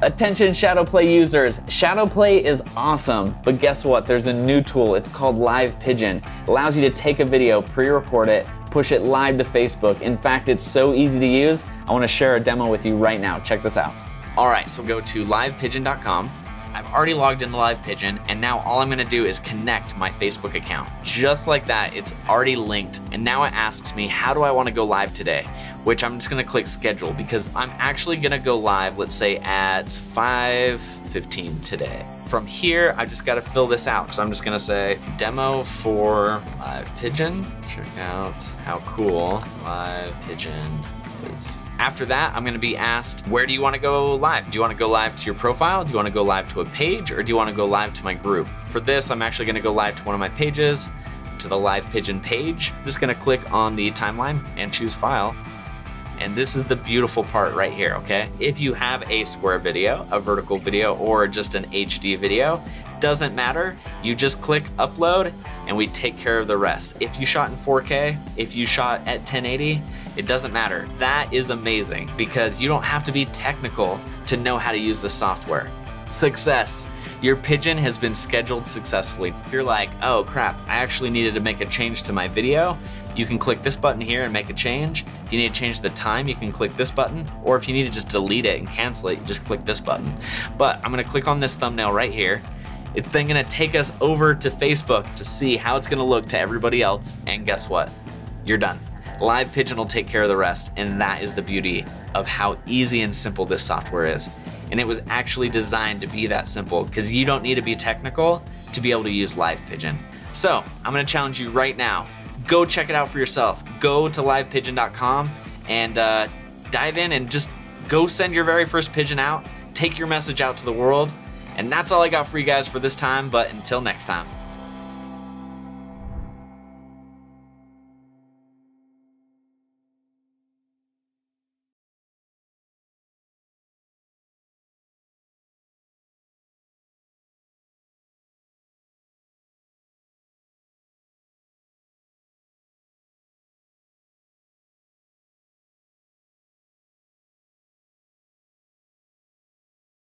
Attention ShadowPlay users, ShadowPlay is awesome, but guess what? There's a new tool. It's called LIVEpigeon. It allows you to take a video, pre-record it, push it live to Facebook. In fact, it's so easy to use. I want to share a demo with you right now. Check this out. All right, so go to livepigeon.com. I've already logged into LivePigeon, and now all I'm gonna do is connect my Facebook account. Just like that, it's already linked, and now it asks me, how do I wanna go live today? Which I'm just gonna click schedule, because I'm actually gonna go live, let's say at 5:15 today. From here, I just gotta fill this out. So I'm just gonna say, demo for LivePigeon. Check out how cool LivePigeon is. After that, I'm gonna be asked, where do you wanna go live? Do you wanna go live to your profile? Do you wanna go live to a page? Or do you wanna go live to my group? For this, I'm actually gonna go live to one of my pages, to the LivePigeon page. I'm just gonna click on the timeline and choose file. And this is the beautiful part right here, okay? If you have a square video, a vertical video, or just an HD video, doesn't matter. You just click upload and we take care of the rest. If you shot in 4K, if you shot at 1080, it doesn't matter. That is amazing because you don't have to be technical to know how to use the software. Success. Your pigeon has been scheduled successfully. If you're like, oh crap, I actually needed to make a change to my video, you can click this button here and make a change. If you need to change the time, you can click this button. Or if you need to just delete it and cancel it, you just click this button. But I'm gonna click on this thumbnail right here. It's then gonna take us over to Facebook to see how it's gonna look to everybody else. And guess what? You're done. LivePigeon will take care of the rest, and that is the beauty of how easy and simple this software is. And it was actually designed to be that simple because you don't need to be technical to be able to use LivePigeon. So I'm gonna challenge you right now. Go check it out for yourself. Go to livepigeon.com and dive in and just go send your very first pigeon out. Take your message out to the world. And that's all I got for you guys for this time, but until next time.